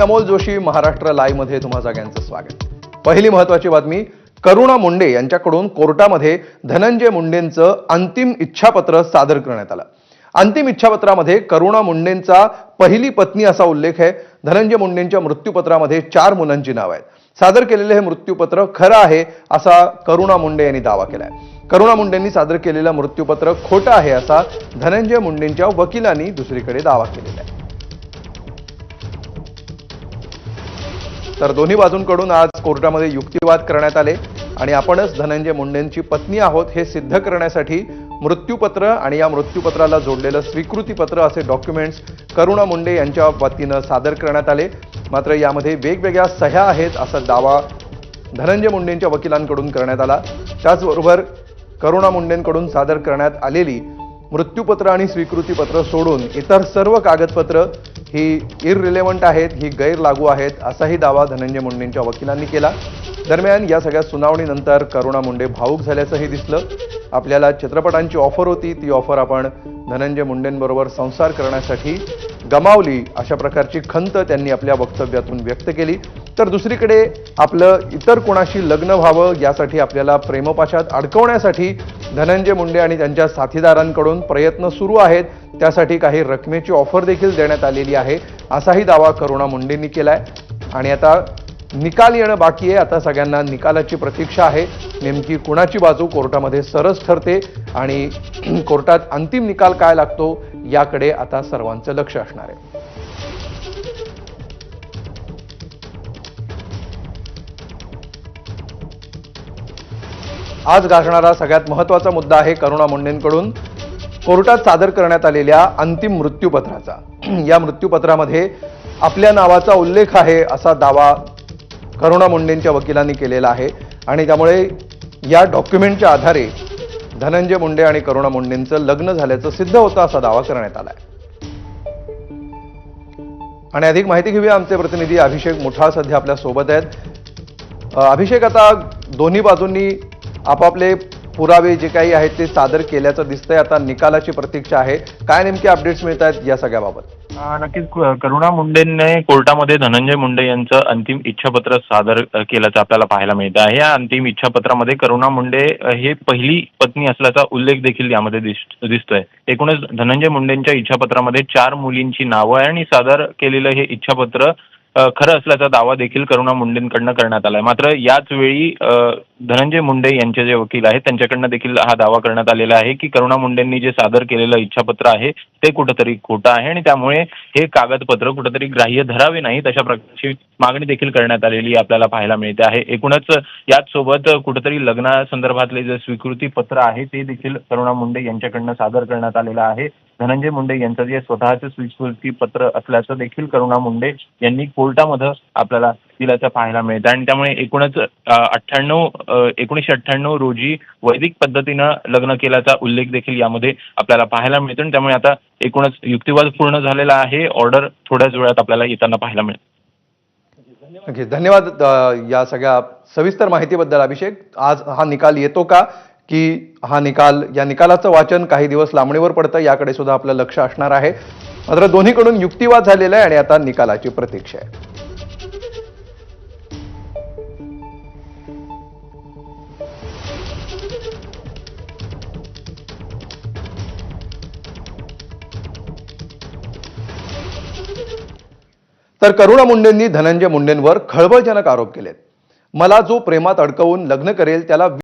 Amol Joshi Maharashtra live मध्ये तुम्हा सगळ्यांचं स्वागत। पहिली महत्त्वाची बातमी, करुणा मुंडे यांच्याकडून कोर्टामध्ये धनंजय मुंडेंचं अंतिम इच्छापत्र सादर करण्यात आलं। अंतिम इच्छापत्रामध्ये करुणा मुंडेंचा पहिली पत्नी असा उल्लेख आहे। धनंजय मुंडेंच्या मृत्यूपत्रामध्ये 4 मुलांची नावे आहेत। सादर केलेले हे मृत्यूपत्र खरं आहे असा करुणा मुंडे यांनी दावा केलाय। करुणा मुंडेंनी सादर केलेलं मृत्यूपत्र खोटं आहे असा धनंजय मुंडेंच्या वकिलांनी दुसरीकडे दावा केलेला आहे। तर दोन्ही बाजूंकडून आज कोर्टामध्ये युक्तिवाद करण्यात आले आणि आपणच धनंजय मुंडेंची पत्नी आहोत हे सिद्ध करण्यासाठी मृत्यूपत्र आणि या मृत्यूपत्राला जोडलेलं स्वीकृतीपत्र असे डॉक्युमेंट्स करुणा मुंडे यांच्या वतीनं सादर करण्यात आले। मात्र यामध्ये वेगवेगळ्या सह्या आहेत असा दावा धनंजय मुंडेंच्या वकिलांकडून करण्यात आला। त्याचबरोबर करुणा मुंडेंकडून सादर करण्यात आलेली मृत्यूपत्र आणि स्वीकृतीपत्र सोडून इतर सर्व कागदपत्र ही इररिलेव्हंट आहेत, ही गैरलागू आहेत असाही दावा धनंजय मुंडेंच्या वकिलांनी केला। दरम्यान या सगळ्या सुनावणीनंतर करुणा मुंडे भावूक झाल्याचंही दिसलं। आपल्याला चित्रपटांची ऑफर होती, ती ऑफर आपण धनंजय मुंडेंबरोबर संसार करण्यासाठी गमावली अशा प्रकारची खंत त्यांनी आपल्या वक्तव्यातून व्यक्त केली। तर दुसरीकडे आपलं इतर कोणाशी लग्न व्हावं यासाठी आपल्याला प्रेमपाशात अडकवण्यासाठी धनंजय मुंडे आणि त्यांच्या साथीदारांकडून प्रयत्न सुरू आहेत। त्यासाठी काही रकमेची ऑफर देखील देण्यात आलेली आहे असाही दावा करुणा मुंडेंनी केलाय। आणि आता निकाल येणं बाकी आहे। आता सगळ्यांना निकालाची प्रतीक्षा आहे। नेमकी कुणाची बाजू कोर्टामध्ये सरस ठरते आणि कोर्टात अंतिम निकाल काय लागतो याकडे आता सर्वांचं लक्ष असणार आहे। आज गाजणारा सगळ्यात महत्त्वाचा मुद्दा आहे करुणा मुंडेंकडून कोर्टात सादर करण्यात आलेल्या अंतिम मृत्यूपत्राचा। या मृत्यूपत्रामध्ये आपल्या नावाचा उल्लेख आहे असा दावा करुणा मुंडेंच्या वकिलांनी केलेला आहे आणि त्यामुळे या डॉक्युमेंटच्या आधारे धनंजय मुंडे आणि करुणा मुंडेंचं लग्न झाल्याचं सिद्ध होतं असा दावा करण्यात आलाय। आणि अधिक माहिती घेऊया, आमचे प्रतिनिधी अभिषेक मुठा सध्या आपल्या सोबत आहेत। अभिषेक, आता दोन्ही बाजूंनी आपापले पुरावे जे काही आहेत ते सादर केल्याचं दिसतंय। आता निकालाची प्रतीक्षा आहे। काय नेमके अपडेट्स मिळत आहेत या सगळ्याबाबत? नक्कीच करुणा मुंडेंनी कोर्टामध्ये धनंजय मुंडे यांचं अंतिम इच्छापत्र सादर केल्याचं आपल्याला पाहायला मिळतं आहे। या अंतिम इच्छापत्रामध्ये करुणा मुंडे हे पहिली पत्नी असल्याचा उल्लेख देखील यामध्ये दिसतोय। एकूणच धनंजय मुंडेंच्या इच्छापत्रामध्ये 4 मुलींची नावं आहे आणि सादर केलेलं हे इच्छापत्र खरं असल्याचा दावा देखील करुणा मुंडेंकडनं करण्यात आलाय। मात्र याच वेळी धनंजय मुंडे यांचे जे वकील आहेत त्यांच्याकडनं देखील हा दावा करण्यात आलेला आहे की करुणा मुंडेंनी जे सादर केलेलं इच्छापत्र आहे ते कुठंतरी खोटं आहे आणि त्यामुळे हे कागदपत्र कुठंतरी ग्राह्य धरावे नाहीत अशा प्रकारची मागणी देखील करण्यात आलेली आपल्याला पाहायला मिळते आहे। एकूणच याच सोबत कुठंतरी लग्नासंदर्भातले जे स्वीकृती पत्र आहे ते देखील करुणा मुंडे यांच्याकडनं सादर करण्यात आलेलं आहे। धनंजय मुंडे यांचं जे स्वतःचं स्वीकृती पत्र असल्याचं देखील करुणा मुंडे यांनी कोर्टामध्ये आपल्याला दिल्याचं पाहायला मिळतं आणि त्यामुळे एकूणच 1998 रोजी वैदिक पद्धतीनं लग्न केल्याचा उल्लेख देखील यामध्ये आपल्याला पाहायला मिळतो आणि त्यामुळे आता एकूणच युक्तिवाद पूर्ण झालेला आहे। ऑर्डर थोड्याच वेळात आपल्याला येताना पाहायला मिळेल। धन्यवाद या सगळ्या सविस्तर माहितीबद्दल अभिषेक। आज हा निकाल येतो का की या निकालाचं वाचन काही दिवस लांबणीवर पडतं याकडे सुद्धा आपलं लक्ष असणार आहे। मात्र दोन्हीकडून युक्तिवाद झालेला आहे आणि आता निकालाची प्रतीक्षा आहे। तर करुणा मुंडेंनी धनंजय मुंडेंवर खळबळजनक आरोप केलेत। मला जो प्रेमात अडकवून लग्न करेल त्याला